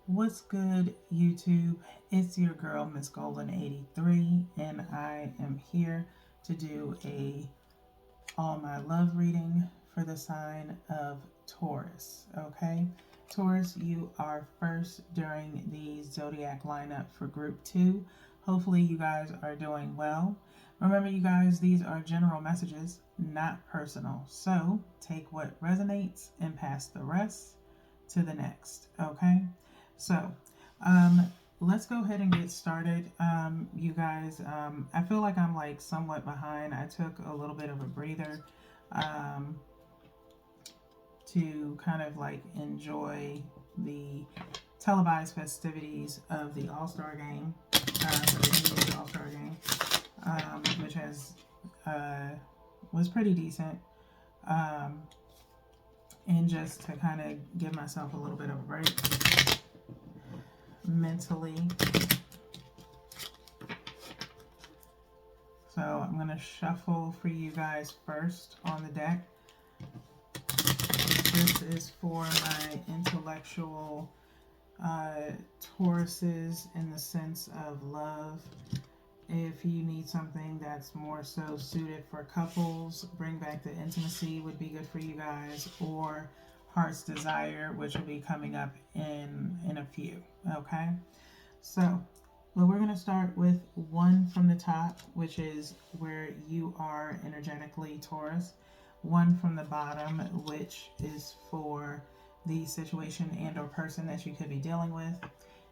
What's good, YouTube? It's your girl, Miss Golden 83, and I am here to do a all my love reading for the sign of Taurus. Okay, Taurus, you are first during the zodiac lineup for Group 2. Hopefully, you guys are doing well. Remember, you guys, these are general messages, not personal. So take what resonates and pass the rest to the next. Okay. So, um, let's go ahead and get started. You guys, I feel like I'm like somewhat behind. I took a little bit of a breather um, to kind of like enjoy the televised festivities of the All Star game, the All Star game, which has was pretty decent. Um, and just to kind of give myself a little bit of a break mentally. So I'm going to shuffle for you guys first on the deck. This is for my intellectual Tauruses in the sense of love. If you need something that's more so suited for couples, Bring Back the Intimacy would be good for you guys, or Heart's Desire, which will be coming up in a few. Okay, so well, we're going to start with one from the top, which is where you are energetically, Taurus. One from the bottom, which is for the situation and or person that you could be dealing with.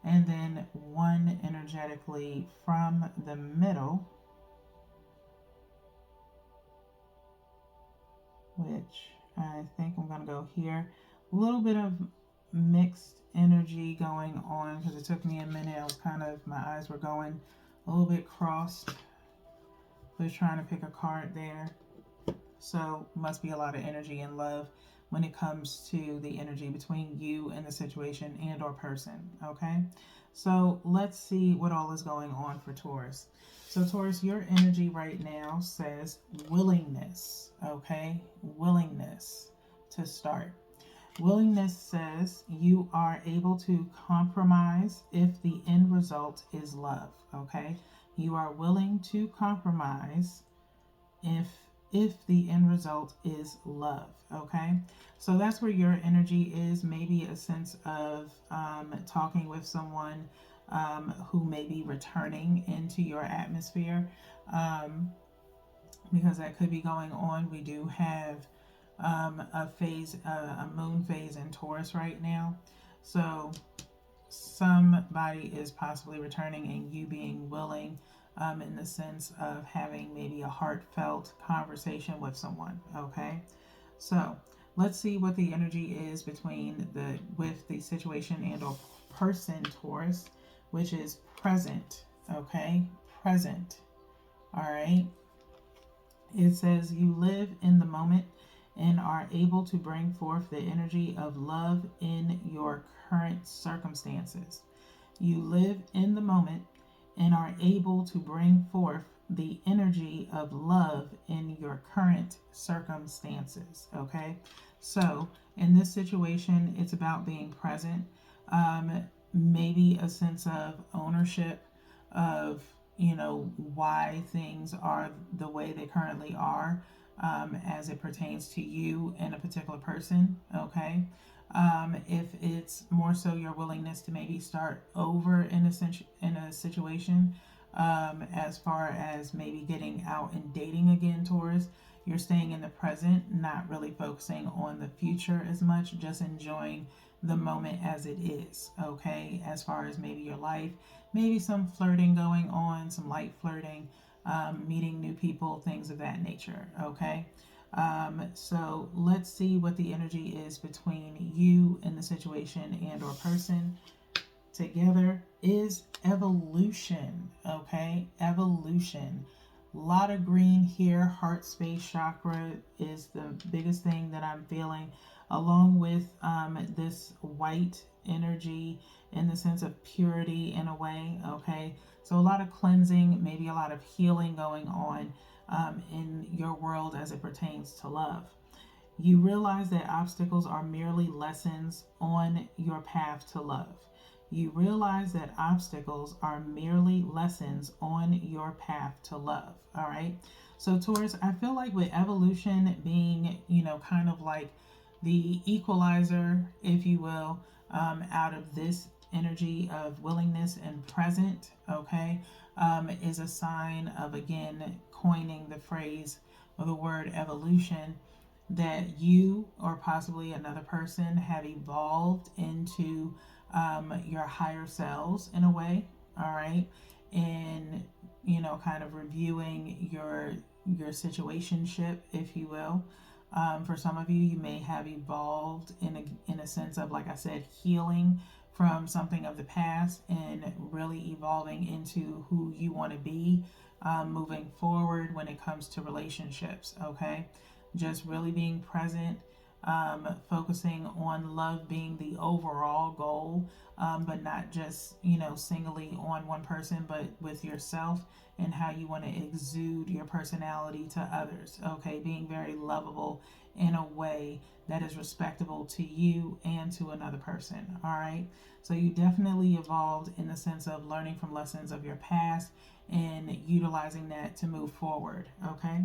And then one energetically from the middle, which I think I'm going to go here. A little bit of mixed energy going on because it took me a minute. I was kind of, my eyes were going a little bit crossed. I was trying to pick a card there. So must be a lot of energy and love when it comes to the energy between you and the situation and or person. Okay, so let's see what all is going on for Taurus. So Taurus, your energy right now says willingness. Okay, willingness to start. Willingness says you are able to compromise if the end result is love. Okay, you are willing to compromise if the end result is love. Okay, so that's where your energy is. Maybe a sense of talking with someone who may be returning into your atmosphere, because that could be going on. We do have a phase, a moon phase in Taurus right now, so somebody is possibly returning and you being willing, in the sense of having maybe a heartfelt conversation with someone. Okay, so let's see what the energy is between the situation and or person, Taurus, which is present. Okay, present. All right, it says you live in the moment and are able to bring forth the energy of love in your current circumstances. You live in the moment and are able to bring forth the energy of love in your current circumstances. Okay, so in this situation, it's about being present. Maybe a sense of ownership of, why things are the way they currently are, as it pertains to you and a particular person. Okay, if it's more so your willingness to maybe start over in a situation, as far as maybe getting out and dating again, Taurus, you're staying in the present, not really focusing on the future as much, just enjoying the moment as it is. Okay, as far as maybe your life, maybe some flirting going on, some light flirting, meeting new people, things of that nature. Okay, so let's see what the energy is between you and the situation and or person together is evolution. Okay, evolution. A lot of green here. Heart space chakra is the biggest thing that I'm feeling, along with this white energy in the sense of purity in a way. Okay, so a lot of cleansing, maybe a lot of healing going on in your world as it pertains to love. You realize that obstacles are merely lessons on your path to love. You realize that obstacles are merely lessons on your path to love. All right. So, Taurus, I feel like with evolution being, kind of like the equalizer, if you will, out of this energy of willingness and present, okay, is a sign of, again, coining the phrase or the word evolution, that you or possibly another person have evolved into your higher selves in a way, all right, and kind of reviewing your situationship, if you will. For some of you, you may have evolved in a sense of, like I said, healing from something of the past and really evolving into who you want to be moving forward when it comes to relationships. Okay, just really being present, focusing on love being the overall goal, but not just, singly on one person, but with yourself and how you want to exude your personality to others. Okay, being very lovable in a way that is respectable to you and to another person. All right, so you definitely evolved in the sense of learning from lessons of your past and utilizing that to move forward. Okay,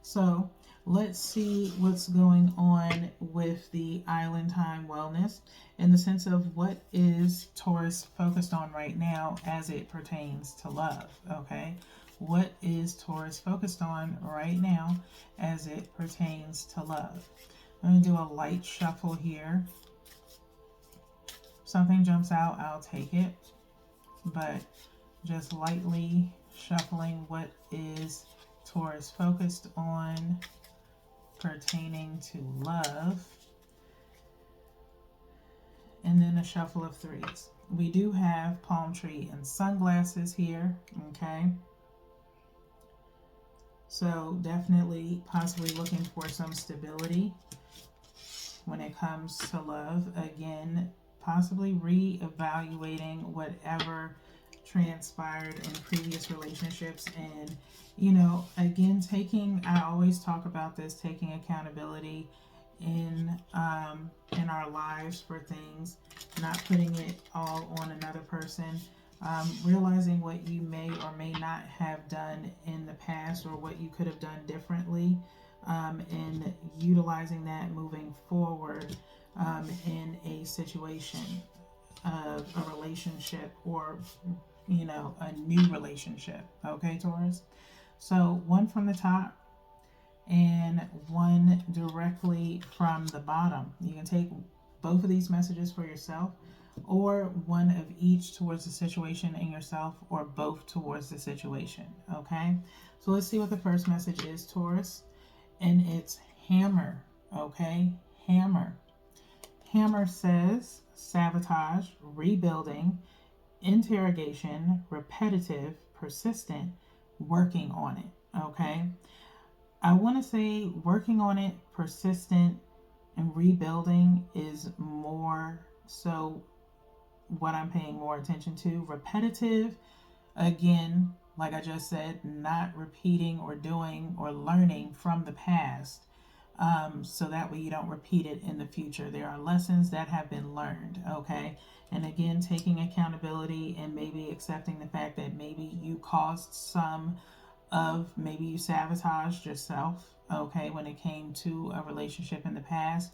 so let's see what's going on with the island time wellness in the sense of what is Taurus focused on right now as it pertains to love. Okay, what is Taurus focused on right now as it pertains to love? I'm going to do a light shuffle here. Something jumps out, I'll take it, but just lightly shuffling what is Taurus focused on pertaining to love, and then a shuffle of threes. We do have palm tree and sunglasses here. Okay, so definitely possibly looking for some stability when it comes to love. Again, possibly reevaluating whatever transpired in previous relationships, and again, I always talk about this, taking accountability in our lives for things, not putting it all on another person, realizing what you may or may not have done in the past or what you could have done differently, and utilizing that moving forward in a situation of a relationship or a new relationship. Okay, Taurus? So one from the top and one directly from the bottom. You can take both of these messages for yourself, or one of each towards the situation and yourself, or both towards the situation. Okay, so let's see what the first message is, Taurus. And it's hammer. Okay, hammer. Hammer says sabotage, rebuilding, interrogation, repetitive, persistent, working on it. Okay, I want to say working on it, persistent, and rebuilding is more so what I'm paying more attention to. Repetitive, again, like I just said, not repeating or doing or learning from the past, so that way you don't repeat it in the future. There are lessons that have been learned. Okay, and again, taking accountability and maybe accepting the fact that maybe you caused some of, maybe you sabotaged yourself, okay, when it came to a relationship in the past,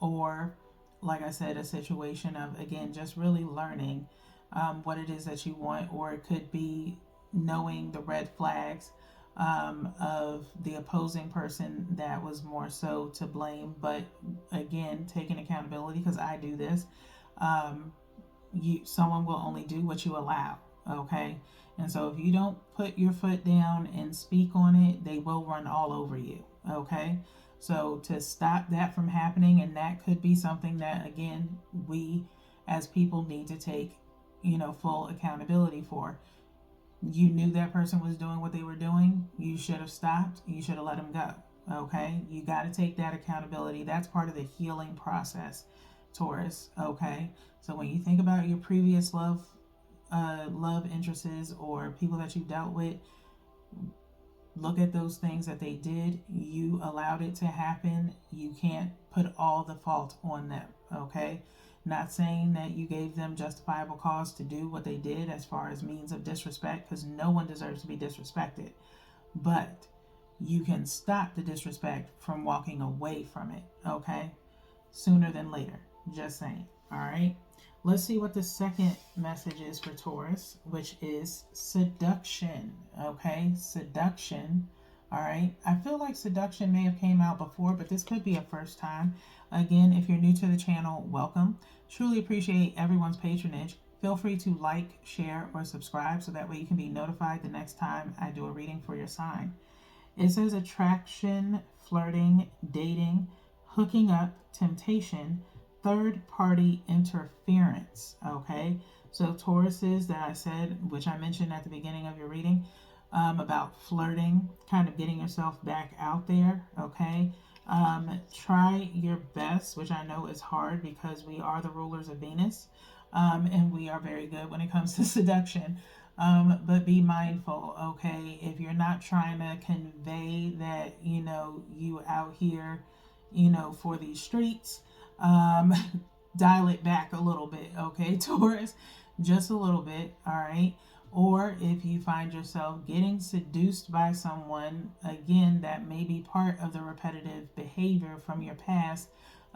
or like I said, a situation of, again, just really learning what it is that you want, or it could be knowing the red flags of the opposing person that was more so to blame. But again, taking accountability, because I do this. Someone will only do what you allow. Okay, and so if you don't put your foot down and speak on it, they will run all over you. Okay, so to stop that from happening, and that could be something that, again, we as people need to take full accountability for. You knew that person was doing what they were doing, you should have stopped, you should have let them go. Okay, you got to take that accountability. That's part of the healing process, Taurus. Okay, so when you think about your previous love interests or people that you dealt with, look at those things that they did. You allowed it to happen. You can't put all the fault on them. Okay, Not saying that you gave them justifiable cause to do what they did as far as means of disrespect, because no one deserves to be disrespected. But you can stop the disrespect from walking away from it, okay? Sooner than later. Just saying. All right. Let's see what the second message is for Taurus, which is seduction. Okay, seduction. All right. I feel like seduction may have came out before, but this could be a first time. Again, if you're new to the channel, welcome. Truly appreciate everyone's patronage. Feel free to like, share, or subscribe so that way you can be notified the next time I do a reading for your sign. It says attraction, flirting, dating, hooking up, temptation, third party interference. Okay, so Tauruses that I said, which I mentioned at the beginning of your reading, about flirting, kind of getting yourself back out there. Okay, try your best, which I know is hard because we are the rulers of Venus, and we are very good when it comes to seduction. But be mindful, okay? If you're not trying to convey that, you out here, for these streets, dial it back a little bit, okay, Taurus? Just a little bit, all right? Or if you find yourself getting seduced by someone, again, that may be part of the repetitive behavior from your past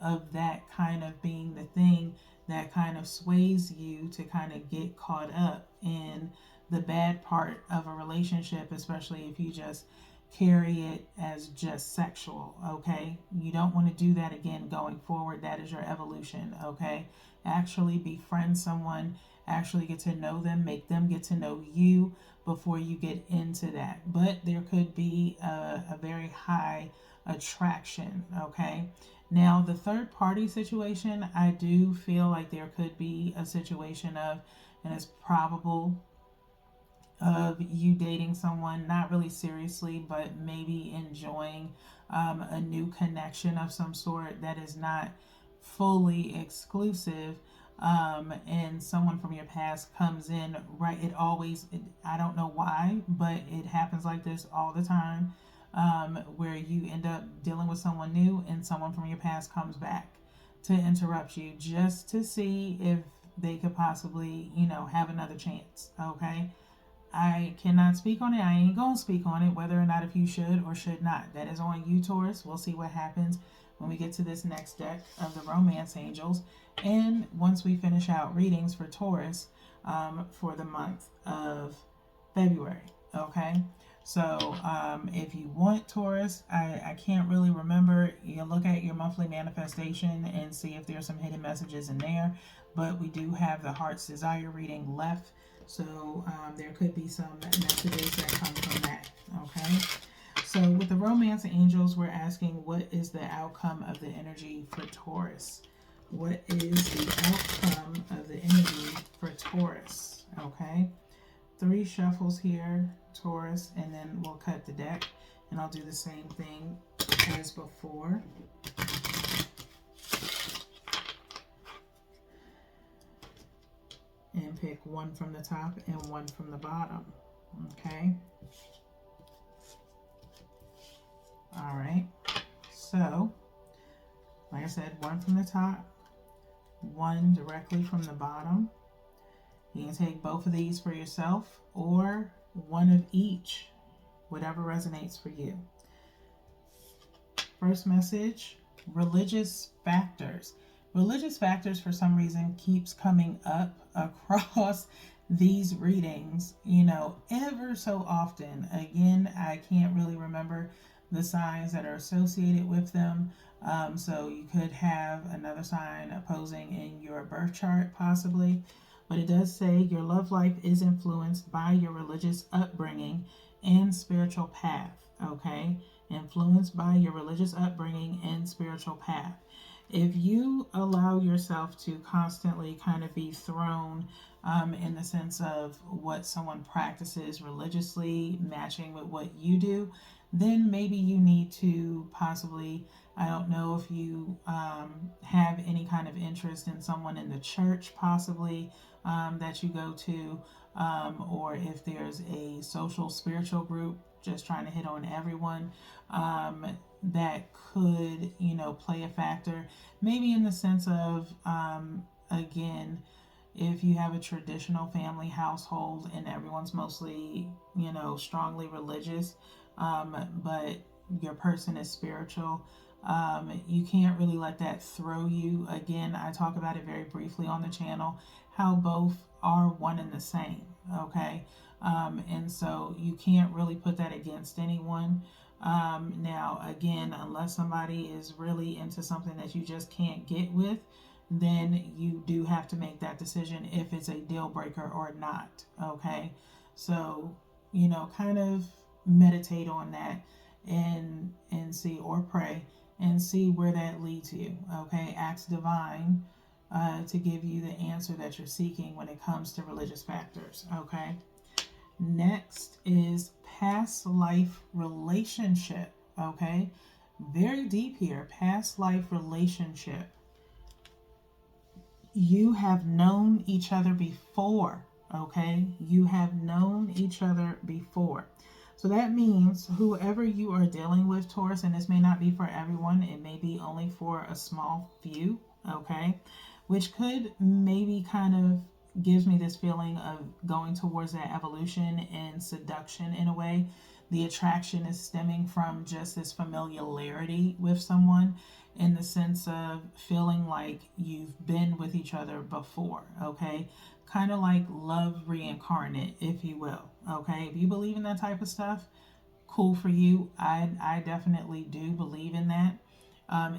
of that kind of being the thing that kind of sways you to kind of get caught up in the bad part of a relationship, especially if you just carry it as just sexual, okay? You don't want to do that again going forward. That is your evolution, okay? Actually befriend someone, actually get to know them, make them get to know you before you get into that. But there could be a very high attraction, okay? Now, the third party situation, I do feel like there could be a situation of, and it's probable, of you dating someone, not really seriously, but maybe enjoying a new connection of some sort that is not fully exclusive. And someone from your past comes in, right? I don't know why, but it happens like this all the time, where you end up dealing with someone new and someone from your past comes back to interrupt you just to see if they could possibly, have another chance, okay? I cannot speak on it. I ain't gonna speak on it, whether or not if you should or should not. That is on you, Taurus. We'll see what happens when we get to this next deck of the Romance Angels. And once we finish out readings for Taurus for the month of February. Okay? So if you want Taurus, I can't really remember. You look at your monthly manifestation and see if there's some hidden messages in there. But we do have the Heart's Desire reading left. So there could be some messages that come from that, okay? So with the Romance Angels, we're asking, what is the outcome of the energy for Taurus? What is the outcome of the energy for Taurus, okay? 3 shuffles here, Taurus, and then we'll cut the deck. And I'll do the same thing as before. And pick one from the top and one from the bottom. Okay. All right. So, like I said, one from the top, one directly from the bottom. You can take both of these for yourself or one of each, whatever resonates for you. First message, religious factors. Religious factors, for some reason, keeps coming up across these readings, ever so often. Again, I can't really remember the signs that are associated with them. So you could have another sign opposing in your birth chart, possibly. But it does say your love life is influenced by your religious upbringing and spiritual path, okay? Influenced by your religious upbringing and spiritual path. If you allow yourself to constantly kind of be thrown in the sense of what someone practices religiously matching with what you do, then maybe you need to possibly, I don't know if you have any kind of interest in someone in the church possibly that you go to, or if there's a social spiritual group just trying to hit on everyone, that could, play a factor, maybe in the sense of again, if you have a traditional family household and everyone's mostly, strongly religious, but your person is spiritual, you can't really let that throw you. Again, I talk about it very briefly on the channel, how both are one and the same, okay? And so you can't really put that against anyone. Now, again, unless somebody is really into something that you just can't get with, then you do have to make that decision if it's a deal breaker or not. Okay. So, kind of meditate on that and see, or pray and see where that leads you. Okay. Ask divine to give you the answer that you're seeking when it comes to religious factors. Okay. Next is past life relationship. Okay. Very deep here. Past life relationship. You have known each other before. Okay. You have known each other before. So that means whoever you are dealing with, Taurus, and this may not be for everyone, it may be only for a small few. Okay. Which could maybe kind of gives me this feeling of going towards that evolution and seduction in a way. The attraction is stemming from just this familiarity with someone, in the sense of feeling like you've been with each other before, okay? Kind of like love reincarnate, if you will, okay? If you believe in that type of stuff, cool for you. I definitely do believe in that.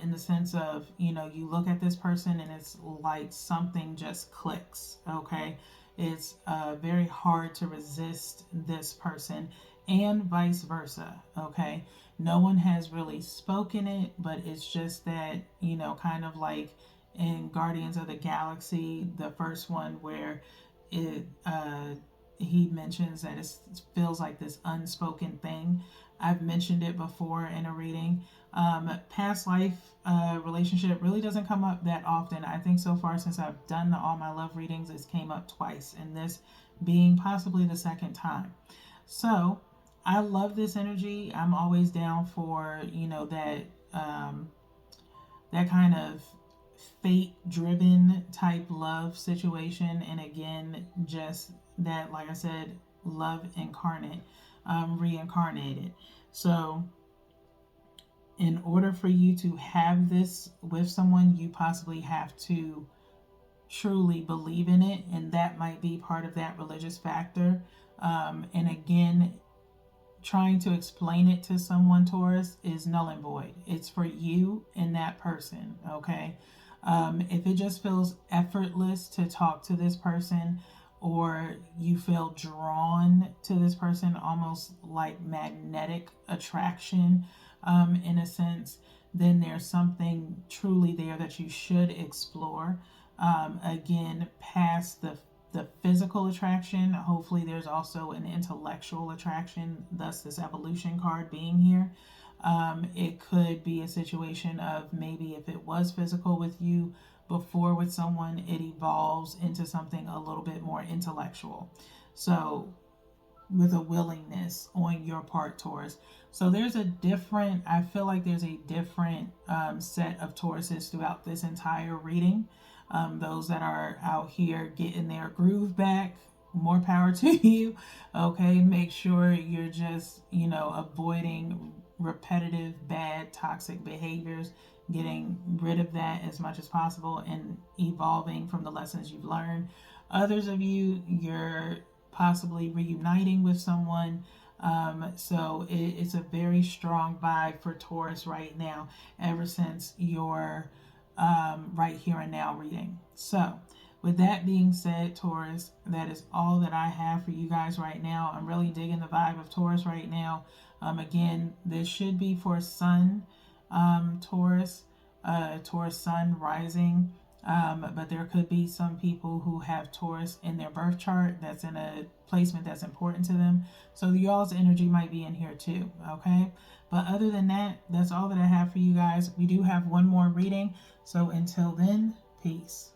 In the sense of, you look at this person and it's like something just clicks, okay? It's very hard to resist this person, and vice versa, okay? No one has really spoken it, but it's just that, kind of like in Guardians of the Galaxy, the first one where it he mentions that it feels like this unspoken thing. I've mentioned it before in a reading. Past life relationship really doesn't come up that often. I think so far since I've done all my love readings, it's came up twice, and this being possibly the second time. So I love this energy. I'm always down for, that kind of fate driven type love situation. And again, just that, like I said, love incarnate, reincarnated. So in order for you to have this with someone, you possibly have to truly believe in it, and that might be part of that religious factor. And again, trying to explain it to someone, Taurus, is null and void. It's for you and that person, okay? If it just feels effortless to talk to this person, or you feel drawn to this person, almost like magnetic attraction, in a sense, then there's something truly there that you should explore. Again, past the physical attraction, hopefully there's also an intellectual attraction, thus this evolution card being here. It could be a situation of maybe if it was physical with you before with someone, it evolves into something a little bit more intellectual. So with a willingness on your part, Taurus. So I feel like there's a different set of Tauruses throughout this entire reading. Those that are out here getting their groove back, more power to you. Okay, make sure you're just, avoiding repetitive, bad, toxic behaviors, getting rid of that as much as possible, and evolving from the lessons you've learned. Others of you, you're possibly reuniting with someone. So it's a very strong vibe for Taurus right now, ever since your right here and now reading. So with that being said, Taurus, that is all that I have for you guys right now. I'm really digging the vibe of Taurus right now. Again, this should be for Sun, Taurus, Taurus Sun rising. But there could be some people who have Taurus in their birth chart that's in a placement that's important to them. So y'all's energy might be in here too, okay? But other than that, that's all that I have for you guys. We do have one more reading. So until then, peace.